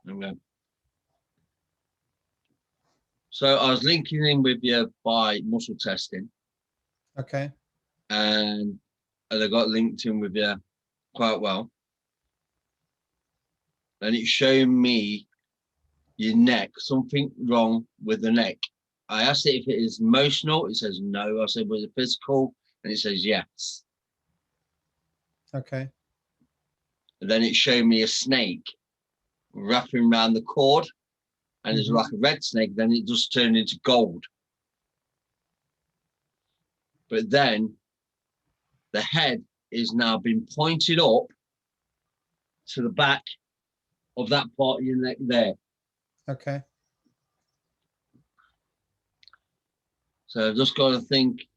Okay. So I was linking in with you by muscle testing, Okay. and I got linked in with you quite well. And it's showing me your neck, something wrong with the neck. I asked it if it is emotional. It says no. I said, was it physical? And it says yes. Okay. And then it showed me a snake wrapping around the cord, and it's like a red snake. Then it just turned into gold. But then the head is now been pointed up to the back of that part of your neck there. Okay. So I've just got to think.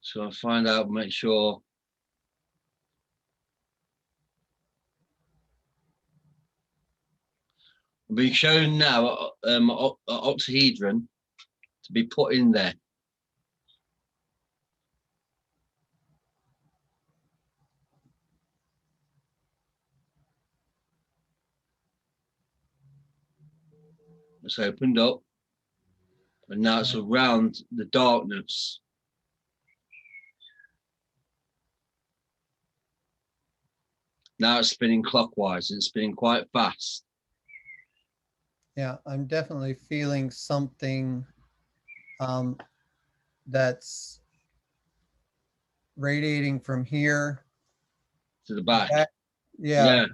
So I find out, make sure. I've been shown now octahedron to be put in there. It's opened up, and now it's around the darkness. Now it's spinning clockwise, and it's spinning quite fast. Yeah, I'm definitely feeling something that's radiating from here To the back. Yeah.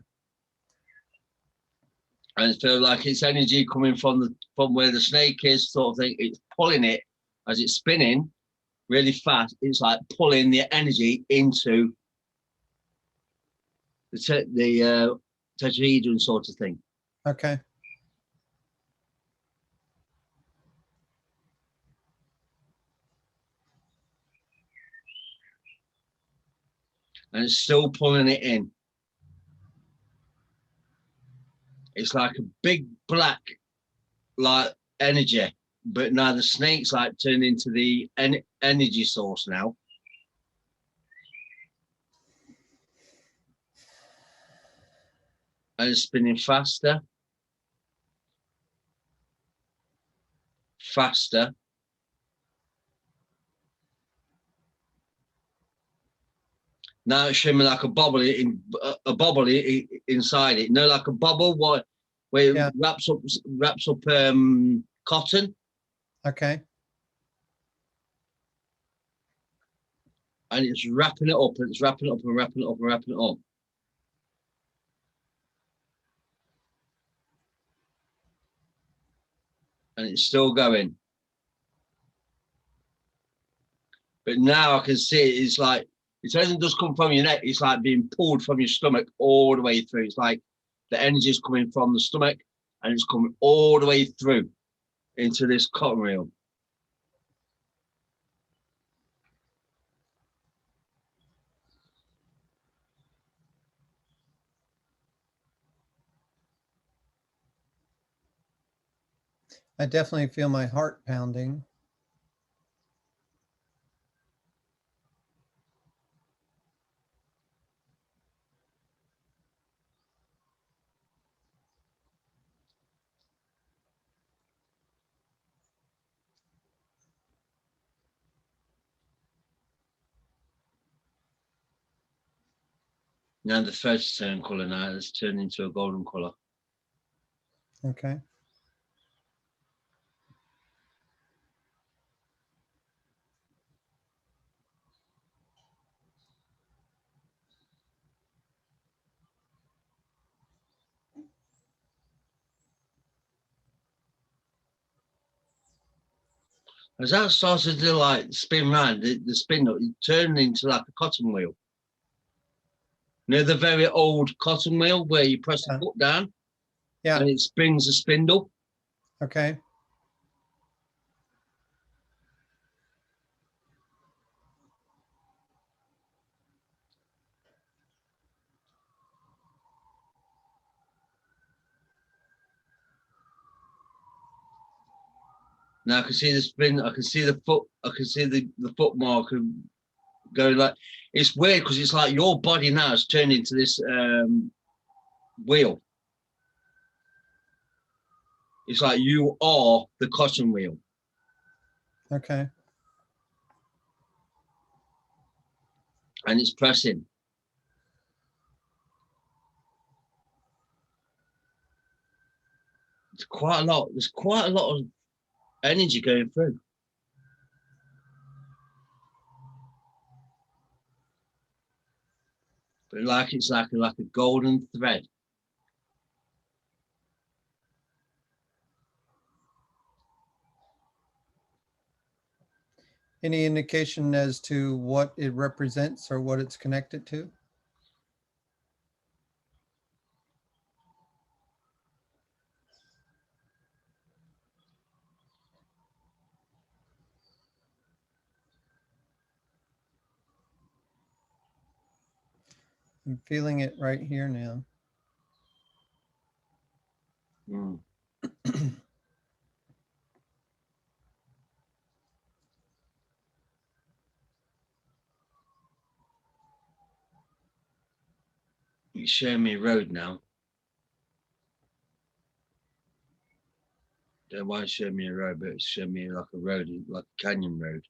And it feels like it's energy coming from where the snake is, sort of thing. It's pulling it as it's spinning really fast. It's like pulling the energy into the tetrahedron sort of thing. Okay. And it's still pulling it in. It's like a big black like energy, but now the snake's like turned into the energy source now. And it's spinning faster, faster. Now it's showing me like a bubble inside it. No, like a bubble where it wraps up cotton. Okay. And it's wrapping it up, and it's wrapping it up and wrapping it up and wrapping it up. And it's still going. But now I can see it's like, it doesn't just come from your neck, it's like being pulled from your stomach all the way through. It's like the energy is coming from the stomach, and it's coming all the way through into this cotton reel. I definitely feel my heart pounding. Now the thread's turned colour now, it's turned into a golden colour. Okay. As that started to like spin round, the spin it turned into like a cotton wheel. You know the very old cotton wheel where you press the foot down and it spins a spindle? Okay. Now I can see the spin. I can see the foot. I can see the foot marker going like. It's weird because it's like your body now has turned into this wheel. It's like you are the cotton wheel. Okay. And it's pressing. It's quite a lot. There's quite a lot of energy going through. But like it's like a golden thread. Any indication as to what it represents or what it's connected to? I'm feeling it right here now. Mm. It's showing me a road now. Don't know why it's showing me a road, but it's showing me like a road, like a canyon road.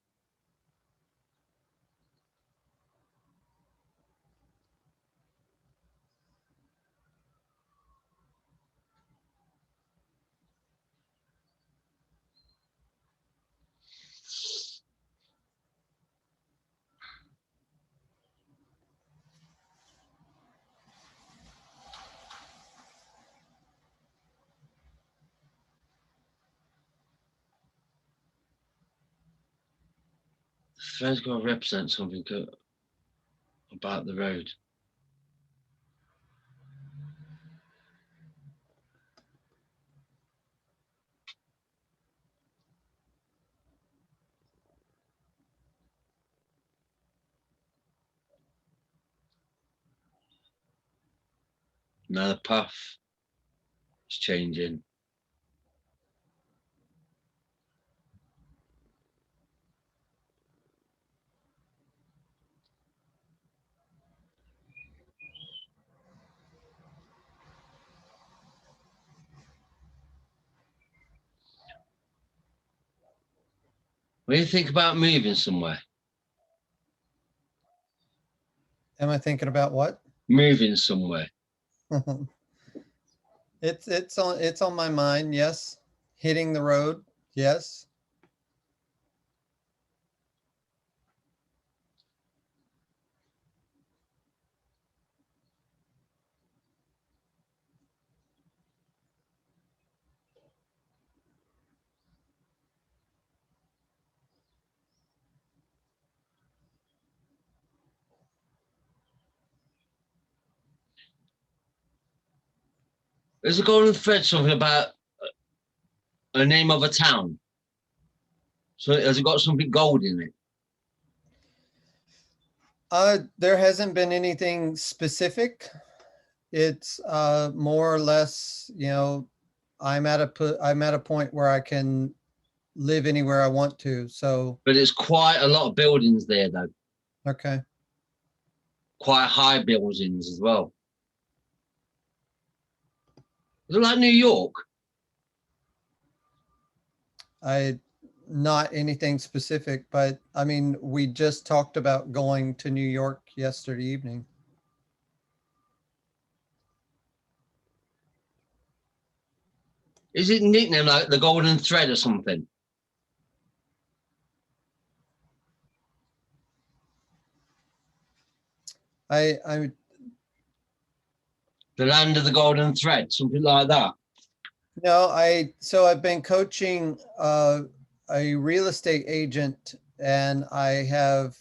The thread's got to represent something about the road. Now the path is changing. When you think about moving somewhere, Am I thinking about what? moving somewhere, It's on my mind. Yes. Hitting the road. Yes. there's a golden thread something about a name of a town. So has it got something gold in it? There hasn't been anything specific. It's more or less, I'm at a point where I can live anywhere I want to. So, But there's quite a lot of buildings there though. okay. Quite high buildings as well. Is it like New York? Not anything specific, but I mean, we just talked about going to New York yesterday evening. Is it nicknamed like the golden thread or something? I The land of the golden thread, something like that. No, so I've been coaching a real estate agent, and I have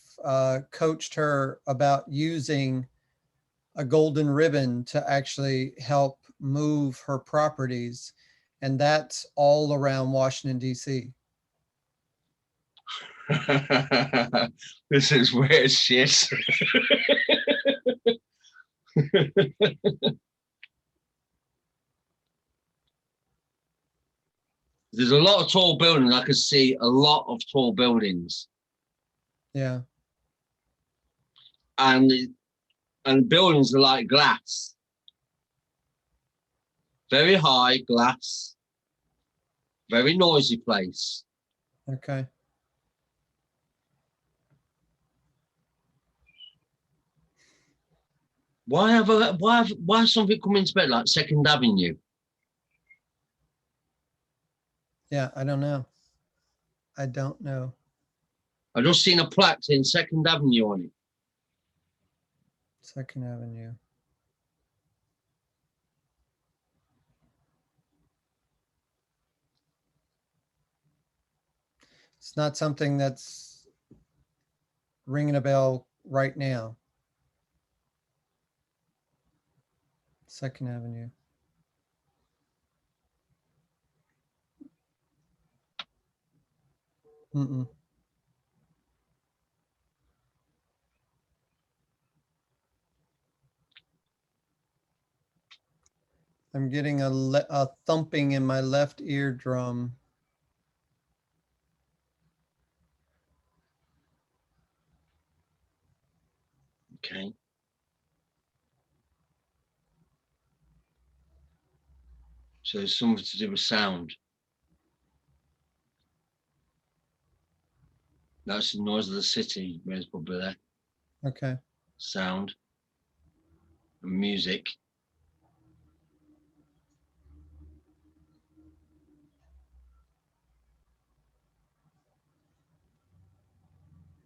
coached her about using a golden ribbon to actually help move her properties. And that's all around Washington, D.C. This is weird shit. There's a lot of tall buildings. I can see a lot of tall buildings, Yeah. and buildings are like glass, very high glass, very noisy place. Okay. Why something come into bed like Second Avenue? Yeah, I don't know. I don't know. I just seen a plaque saying Second Avenue on it. Second Avenue. It's not something that's ringing a bell right now. Second Avenue. Mm-mm. I'm getting a thumping in my left eardrum. Okay. So it's something to do with sound. That's the noise of the city. Where's probably there? Okay. Sound and music.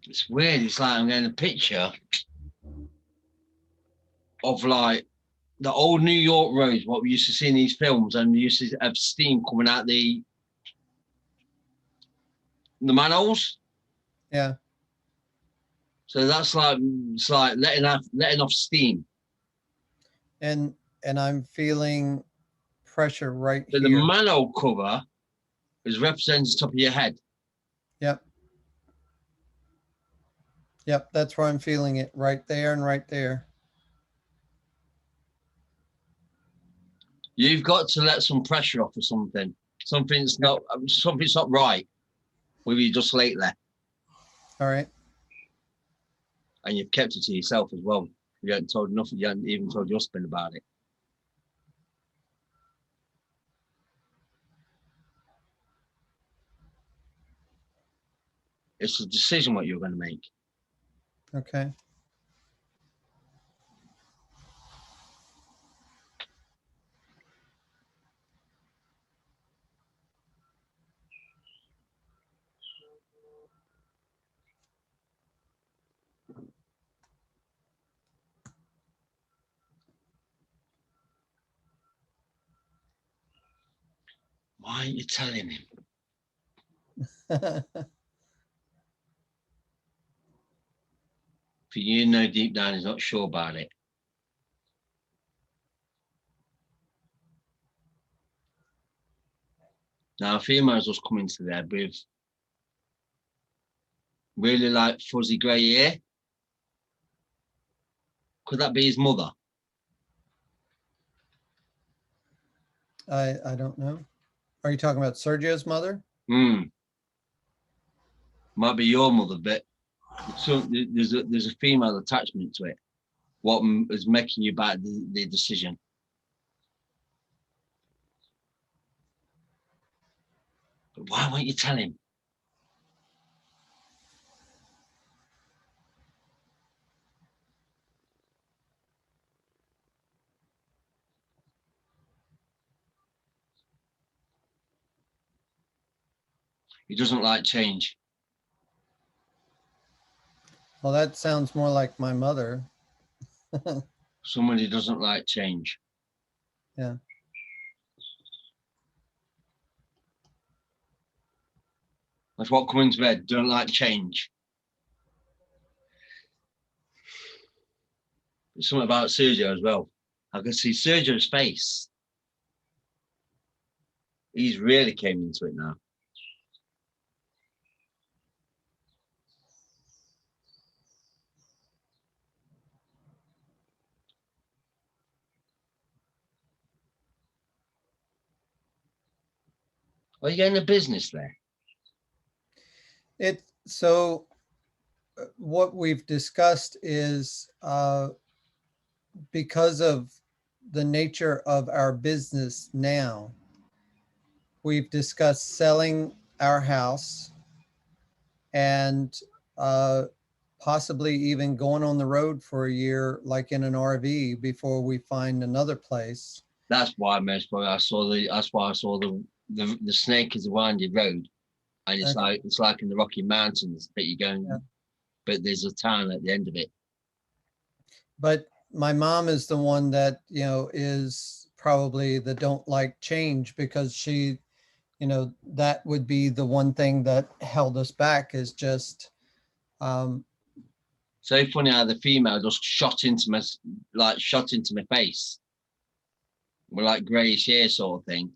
It's weird. It's like I'm getting a picture of like the old New York roads, what we used to see in these films, and we used to have steam coming out the manholes. Yeah. So that's like it's like letting off steam. And I'm feeling pressure right So the here. manhole cover is represents the top of your head. Yep. Yep. That's where I'm feeling it, right there and right there. You've got to let some pressure off or something. Something's not right with you just lately, All right. and you've kept it to yourself as well. You haven't told nothing. You haven't even told your husband about it. It's a decision what you're going to make. Okay. Why aren't you telling him? For you know deep down he's not sure about it. Now, a female's just come into there with really like fuzzy grey hair. Could that be his mother? I don't know. Are you talking about Sergio's mother? Might be your mother, but there's a female attachment to it. What is making you bad the decision? But why won't you tell him? He doesn't like change. Well, that sounds more like my mother. Somebody doesn't like change. Yeah. That's what coming to bed. Don't like change. There's something about Sergio as well. I can see Sergio's face. He's really came into it now. Are you getting a business there? So what we've discussed is because of the nature of our business now, we've discussed selling our house and possibly even going on the road for a year, like in an RV, before we find another place. That's why that's why I saw the snake is a winding road, and it's like in the Rocky Mountains that you're going, but there's a town at the end of it. But my mom is the one that, is probably the don't like change, because she, that would be the one thing that held us back, is just so funny how the female just shot into my face with like grayish hair sort of thing.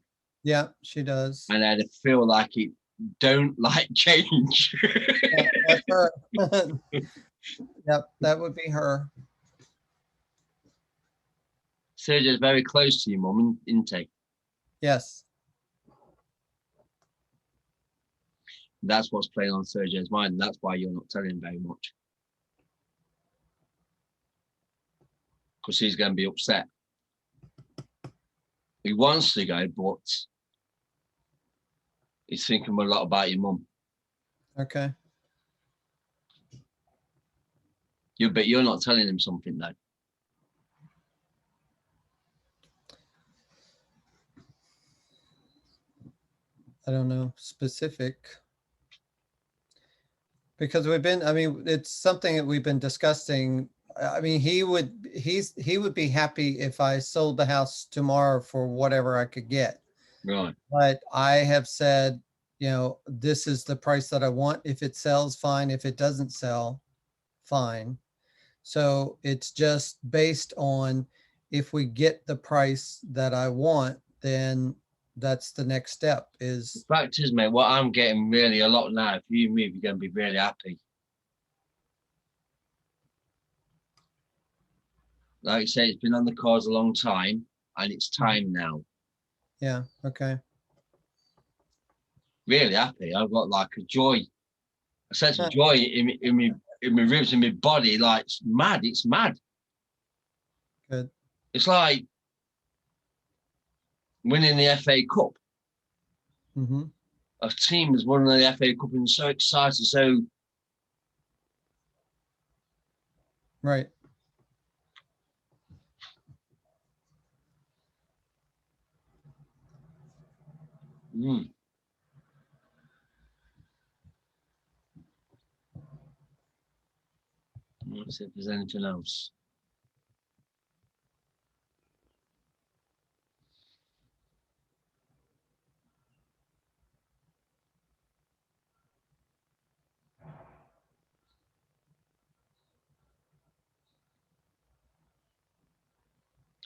Yeah, she does. And I had to feel like it don't like change. Yeah, that's her. Yep, that would be her. Sergio's very close to your mum, isn't he? Yes. That's what's playing on Sergio's mind, and that's why you're not telling him very much. Because he's going to be upset. He wants to go, but he's thinking a lot about your mum. Okay. But you're not telling him something, though. I don't know, specific. Because it's something that we've been discussing. I mean, he would be happy if I sold the house tomorrow for whatever I could get. Right. But I have said, this is the price that I want. If it sells, fine. If it doesn't sell, fine. So it's just based on, if we get the price that I want, then that's the next step. Is the fact is, mate, what I'm getting really a lot now, if you move, you're going to be really happy. Like I say, it's been on the cards a long time, and it's time now. Yeah. Okay. Really happy. I've got like a sense of joy in my ribs, in my body. Like it's mad. It's mad. Good. It's like winning the FA Cup. Mm-hmm. A team has won the FA Cup and so excited. So Right. Let's see if there's anything else.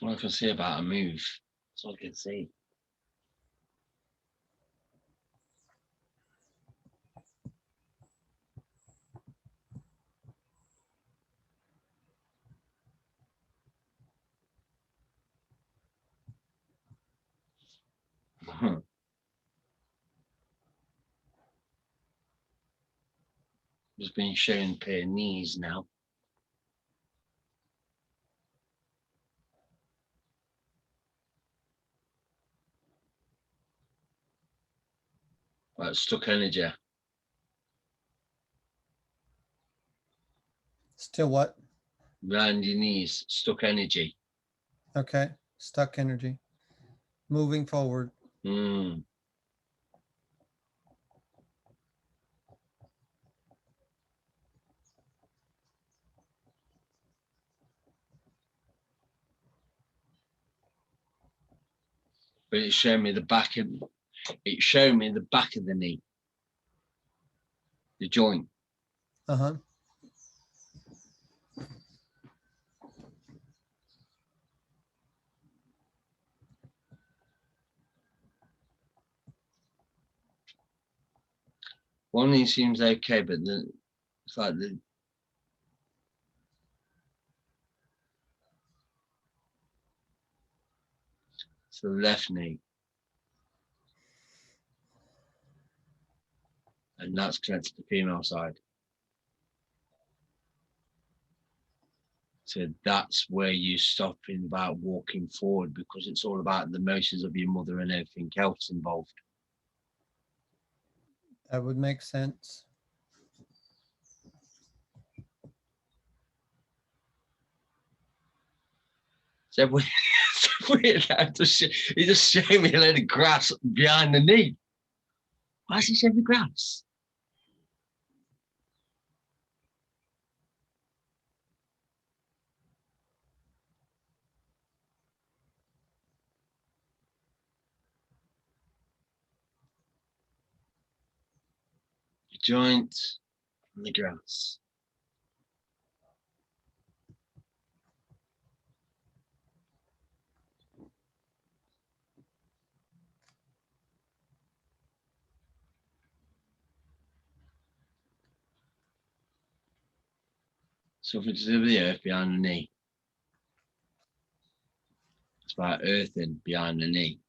All I can see about a move. That's all I can see. Just being shown a pair of knees now. Like stuck energy. Still what? Round your knees, stuck energy. Okay. Stuck energy. Moving forward. But it's showing me the back of the knee. The joint. Uh-huh. One knee seems okay, but it's like it's the left knee. And that's connected to the female side. So that's where you stop in about walking forward, because it's all about the emotions of your mother and everything else involved. That would make sense. So weird. He just showed me a load of grass behind the knee. Why does he show me grass? Your joint and the grass. Something to do with the earth behind the knee. It's about earthing behind the knee.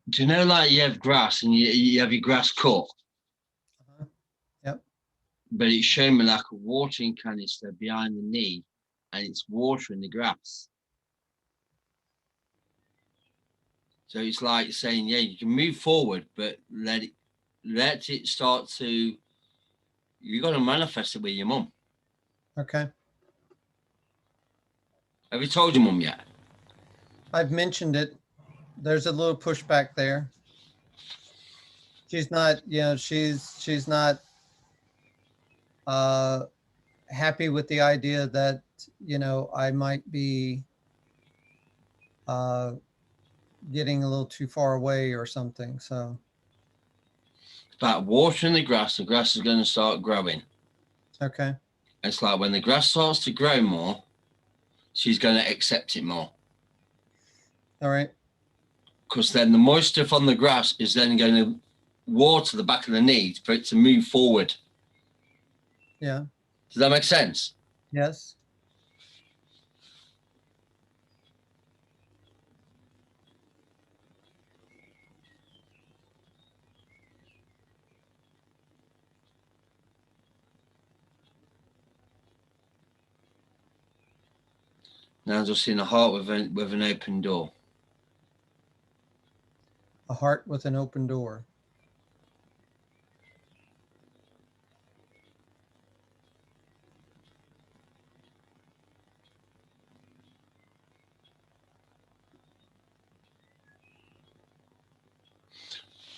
Do you know, like, you have grass and you have your grass cut? Yep. But it's showing me like a watering canister behind the knee, and it's watering the grass. So it's like saying, yeah, you can move forward, but let it start to, you got to manifest it with your mum. Okay. Have you told your mum yet? I've mentioned it. There's a little pushback there. She's not, she's not happy with the idea that, I might be getting a little too far away or something. So It's about watering the grass is going to start growing. okay. It's like when the grass starts to grow more, she's going to accept it more. All right. Because then the moisture from the grass is then going to water the back of the knee for it to move forward. Yeah. Does that make sense? Yes. Now I'm just seeing a heart with an open door. A heart with an open door.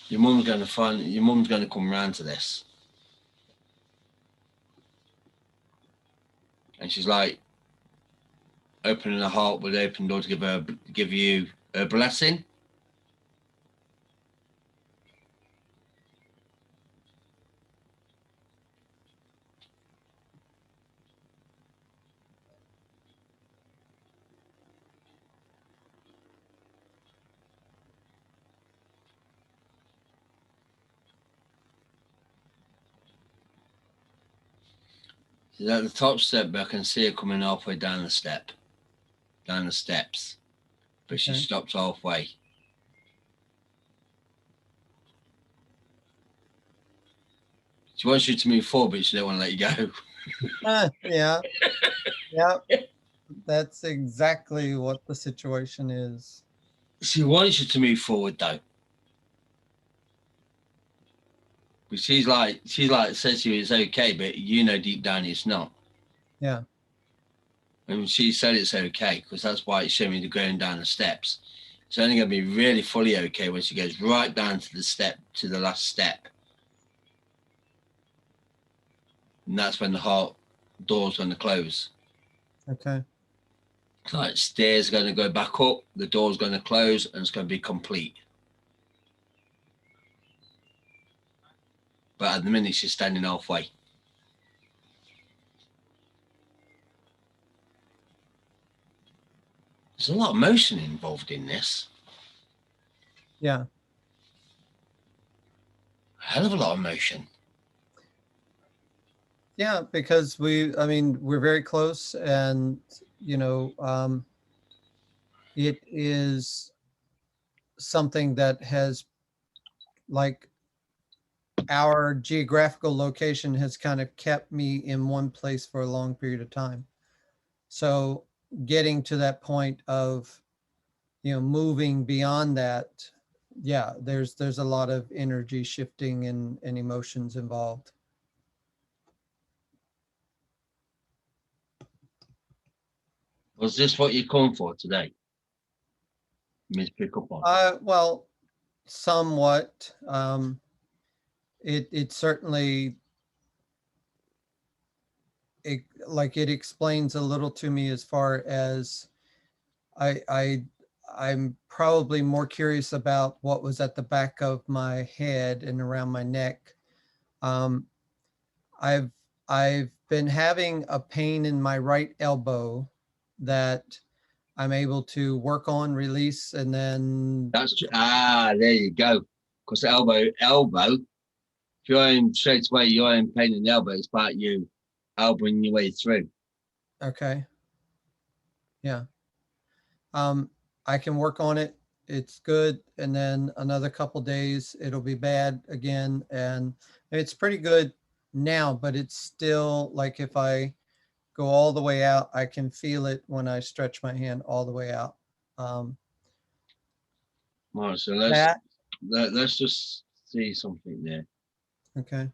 Your mum's going to come round to this. And she's like opening her heart with an open door to give you a blessing. She's at the top step, but I can see her coming halfway down the steps. But she stops halfway. She wants you to move forward, but she don't want to let you go. Yeah. Yeah. That's exactly what the situation is. She wants you to move forward, though. But she's like says to you it's okay, but deep down it's not. Yeah. And she said it's okay because that's why it's showing me going down the steps. It's only going to be really fully okay when she goes right down to the last step. And that's when the heart door's going to close. Okay. Like stairs are going to go back up, the door's going to close, and it's going to be complete. But at the minute, she's standing halfway. There's a lot of motion involved in this. Yeah. hell of a lot of motion. Yeah, because I mean, we're very close, and you know, it is something that has, like, our geographical location has kind of kept me in one place for a long period of time. So getting to that point of, moving beyond that, yeah, there's a lot of energy shifting and emotions involved. Was this what you come for today? Me to pick up on. Well, somewhat. It certainly, it explains a little to me as far as I I'm probably more curious about what was at the back of my head and around my neck. Um, I've I've been having a pain in my right elbow that I'm able to work on, release, and then There you go. Because elbow. If you're in straight away, you're in pain in the elbow. It's about you elbowing your way through. okay, yeah. Um, I can work on it. It's good, and then another couple days it'll be bad again, and it's pretty good now, but it's still like if I go all the way out, I can feel it when I stretch my hand all the way out. Um, Right, so that let's just see something there. okay.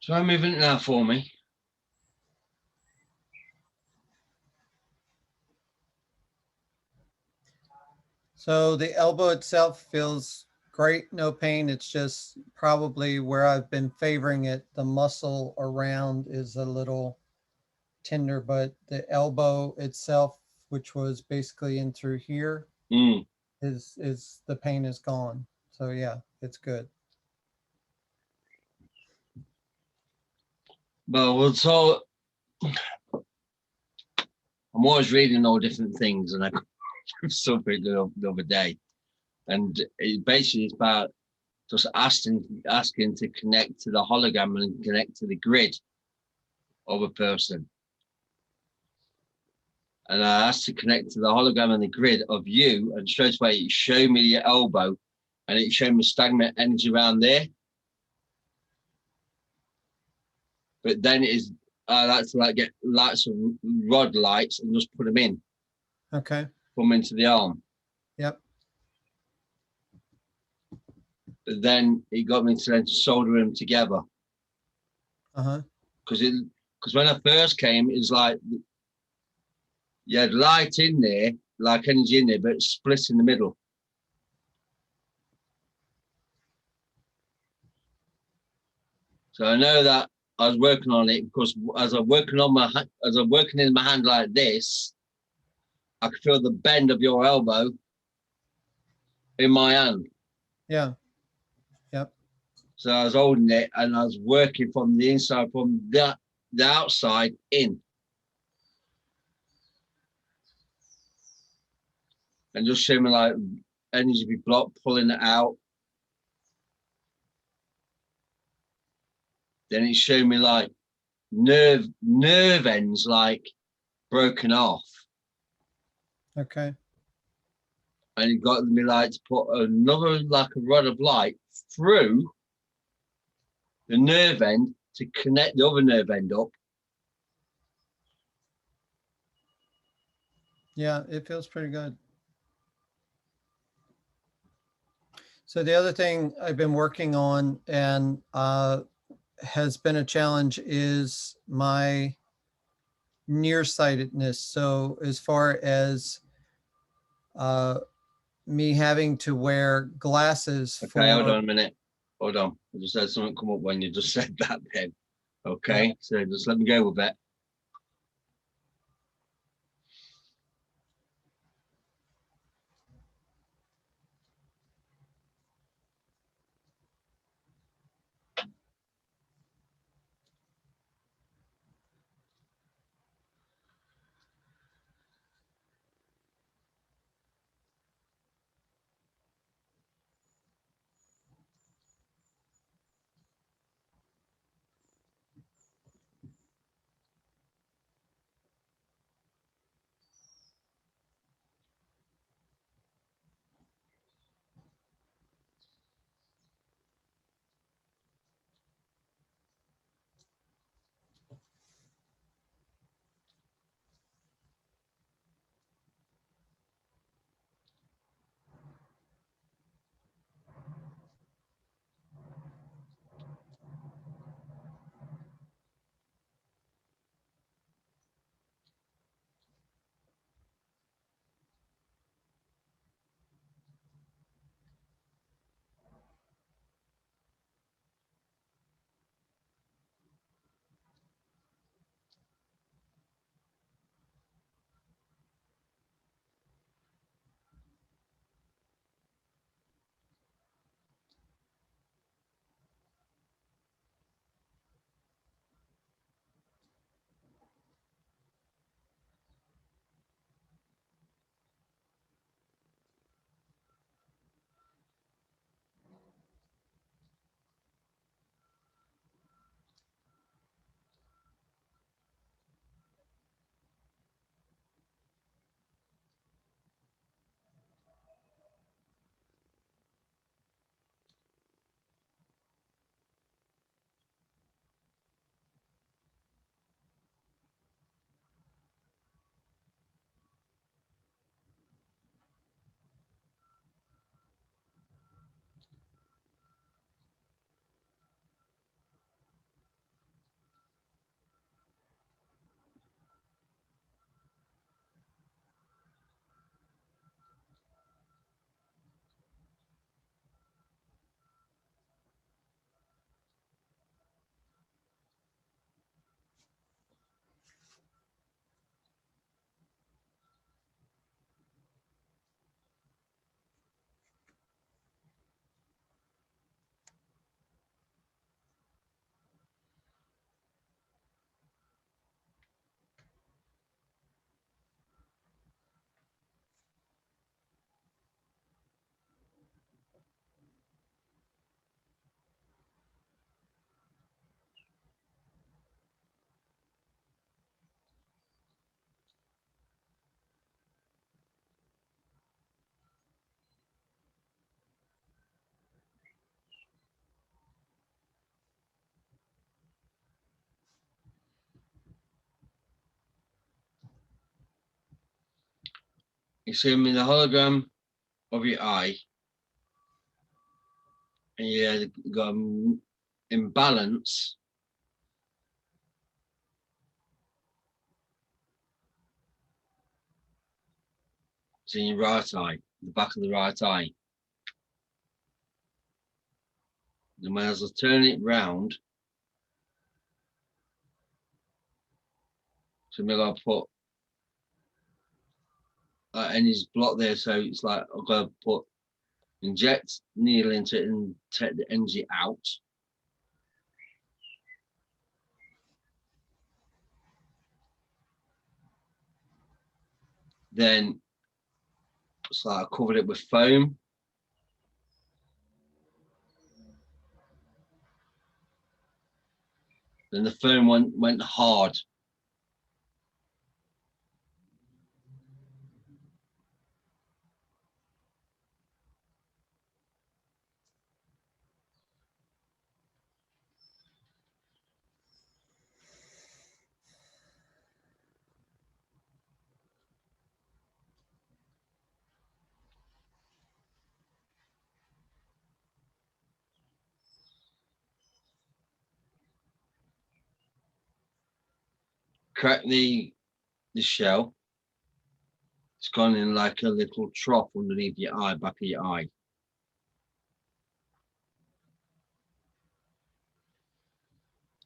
Try moving it now for me. So the elbow itself feels great, no pain. It's just probably where I've been favoring it. The muscle around is a little tender, but the elbow itself, which was basically in through here, Mm. is the pain is gone. So yeah, it's good. Well, so I'm always reading all different things, and I got something the other day, and it basically is about just asking to connect to the hologram and connect to the grid of a person. And I asked to connect to the hologram and the grid of you, and straight away it showed me your elbow, and it showed me stagnant energy around there. But then I like to get lots of rod lights and just put them in, Okay. put them into the arm. Yep. But then it got me to then solder them together. Uh-huh. Because when I first came, it was like you had light in there, like energy in there, but it's split in the middle. So I know that I was working on it because as I'm working in my hand like this, I could feel the bend of your elbow in my hand. Yeah. Yep. So I was holding it and I was working from the inside, from the outside in. And just showing me like energy be blocked, pulling it out. Then it showed me like nerve ends like broken off. Okay. And it got me like to put another like a rod of light through the nerve end to connect the other nerve end up. Yeah, it feels pretty good. So the other thing I've been working on and has been a challenge is my nearsightedness. So as far as uh, me having to wear glasses Okay, hold for, on a minute. Hold on. I just had something come up when you just said that then. yeah. Okay, so just let me go with that. It's giving me the hologram of your eye. And you got imbalance. It's in your right eye, the back of the right eye. And when I was turning it round, so maybe I'll put energy block there. So it's like I've got to put inject needle into it and take the energy out. Then it's like I covered it with foam. Then the foam went hard. Crack the shell. It's gone in like a little trough underneath your eye, back of your eye.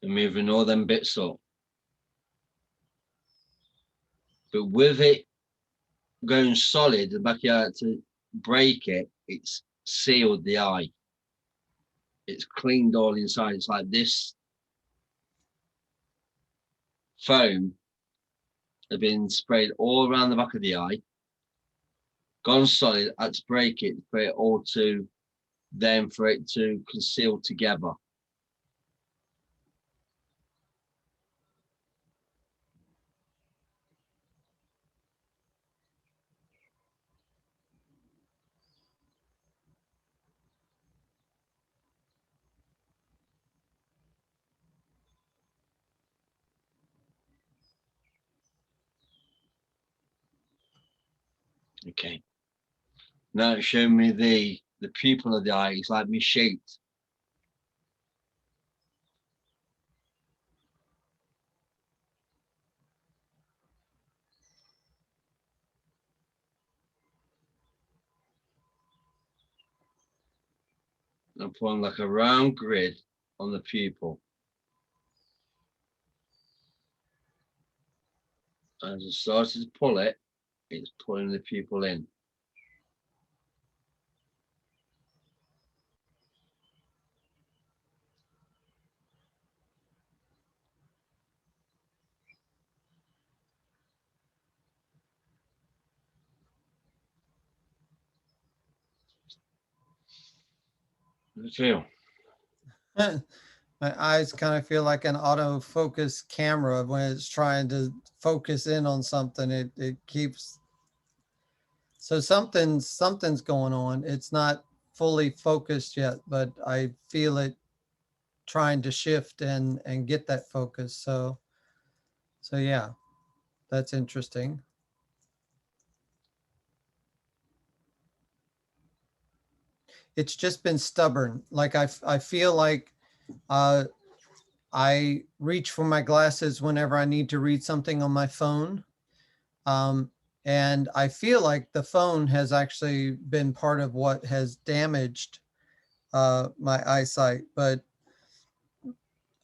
And moving all them bits up. But with it going solid, the back of your eye, to break it, it's sealed the eye. It's cleaned all inside. It's like this foam has been sprayed all around the back of the eye, gone solid, had to break it for it all to then for it to conceal together. Okay. Now it's showing me the pupil of the eye. It's like me shaped. I'm putting like a round grid on the pupil. As I started to pull it, it's pulling the pupil in. How does it feel? My eyes kind of feel like an autofocus camera when it's trying to focus in on something. It keeps, so something's going on. It's not fully focused yet, but I feel it trying to shift and get that focus. So yeah, that's interesting. It's just been stubborn. Like I feel like I reach for my glasses whenever I need to read something on my phone. And I feel like the phone has actually been part of what has damaged my eyesight, but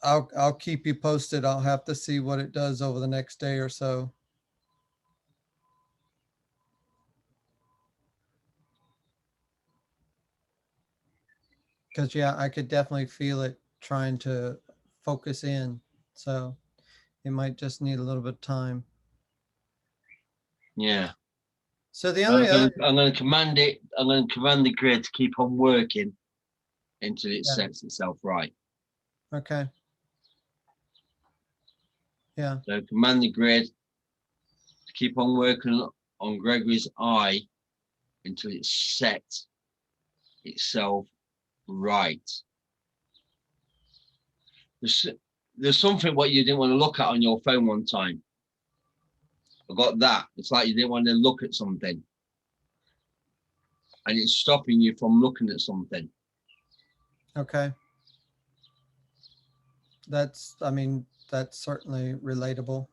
I'll keep you posted. I'll have to see what it does over the next day or so. Because yeah, I could definitely feel it trying to focus in. So it might just need a little bit of time. Yeah. So the only other, I'm going to command it. I'm going to command the grid to keep on working until it Yeah. sets itself right. Okay. Yeah. So command the grid to keep on working on Gregory's eye until it's set itself right. There's something what you didn't want to look at on your phone one time. I got that. It's like you didn't want to look at something. and it's stopping you from looking at something. Okay. I mean, that's certainly relatable.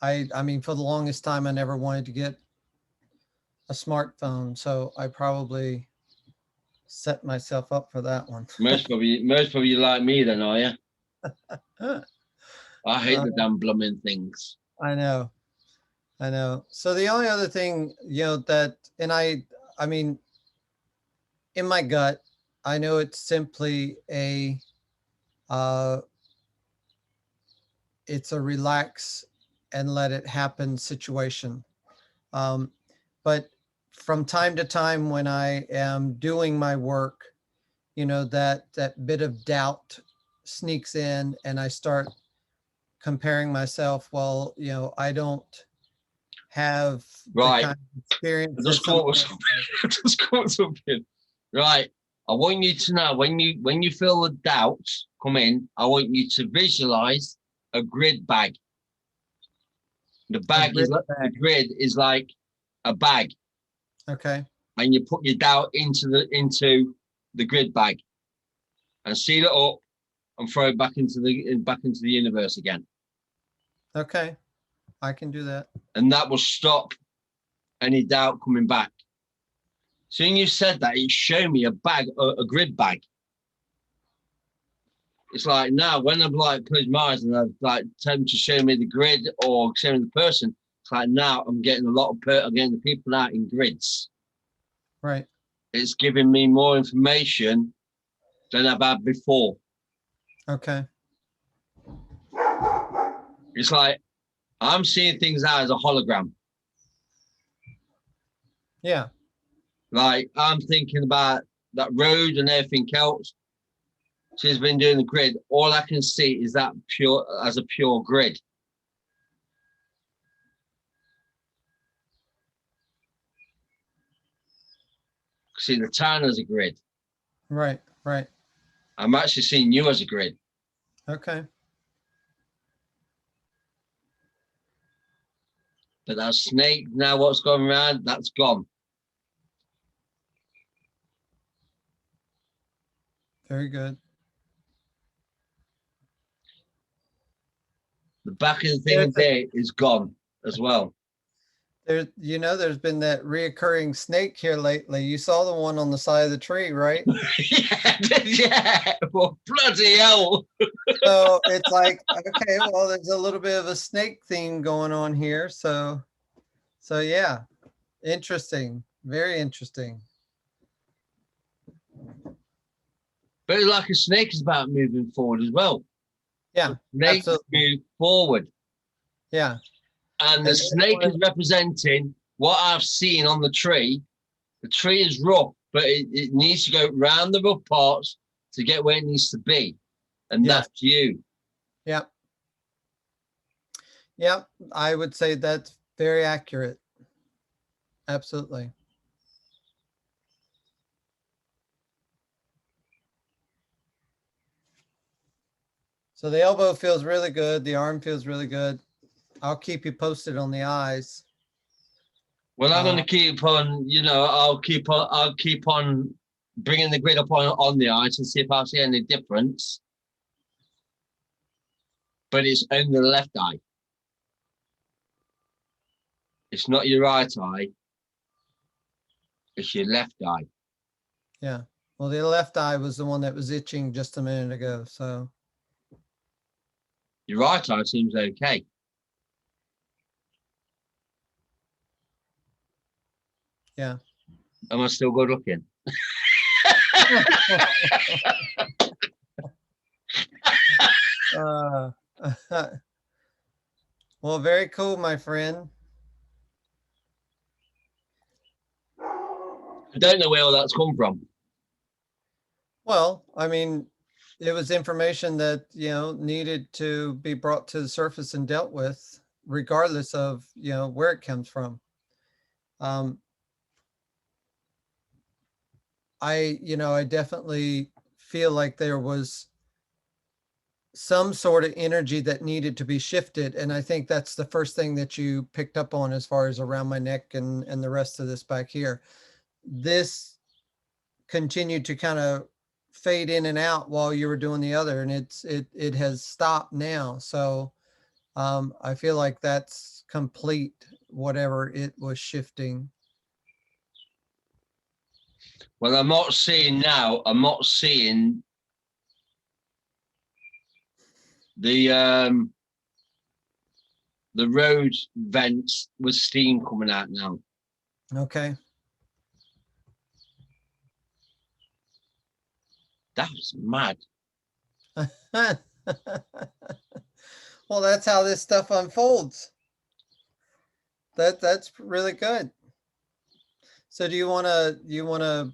I mean, for the longest time, I never wanted to get a smartphone, so I probably set myself up for that one. Most of you like me then, are you? Uh, I hate the damn blooming things. I know. I know. So the only other thing, that, and I mean, in my gut, I know it's simply uh, it's a relax and let it happen situation. Um, but from time to time, when I am doing my work, that bit of doubt sneaks in, and I start comparing myself. Well, I don't have the Right. kind of experience that Just come up with somebody something. Just come up with something. Right. I want you to know when you feel the doubts come in, I want you to visualize a grid bag. The grid is like a bag, Okay. and you put your doubt into the grid bag and seal it up and throw it back into the universe again. Okay. I can do that. And that will stop any doubt coming back. Soon you said that, it showed me a grid bag. It's like now when I've like closed my eyes and I've like tell them to show me the grid or show me the person, it's like now I'm getting I'm getting the people out in grids. Right. It's giving me more information than I've had before. Okay. It's like I'm seeing things out as a hologram. Yeah. Like I'm thinking about that road and everything else. She's been doing the grid. All I can see is that pure grid. See the town as a grid. Right. Right. I'm actually seeing you as a grid. Okay. But that snake, now what's going around, that's gone. Very good. The back of the thing there is gone as well. There's been that reoccurring snake here lately. You saw the one on the side of the tree, right? Yeah. Well, bloody hell. So it's like, okay, well, there's a little bit of a snake theme going on here. So yeah, interesting. Very interesting. But like a snake is about moving forward as well. Yeah, Snake move forward. Yeah. And the snake is representing what I've seen on the tree. The tree is rough, but it needs to go round the rough parts to get where it needs to be. And that's you. Yep. Yep. I would say that's very accurate. Absolutely. So the elbow feels really good. The arm feels really good. I'll keep you posted on the eyes. Well, I'm going to keep on, I'll keep on bringing the grid up on the eyes and see if I see any difference. But it's only the left eye. It's not your right eye. It's your left eye. Yeah. Well, the left eye was the one that was itching just a minute ago. So your right eye seems okay. Yeah. Am I still good looking? Well, very cool, my friend. I don't know where all that's come from. Well, I mean, it was information that, needed to be brought to the surface and dealt with, regardless of, where it comes from. I definitely feel like there was some sort of energy that needed to be shifted. And I think that's the first thing that you picked up on as far as around my neck and the rest of this back here. This continued to kind of fade in and out while you were doing the other, and it has stopped now. So I feel like that's complete, whatever it was shifting. Well, I'm not seeing the road vents with steam coming out now. Okay. That was mad. Well, that's how this stuff unfolds. That's really good. So do you want to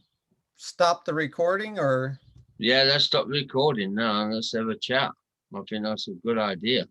stop the recording, or? Yeah, let's stop recording now and let's have a chat. I think that's a good idea.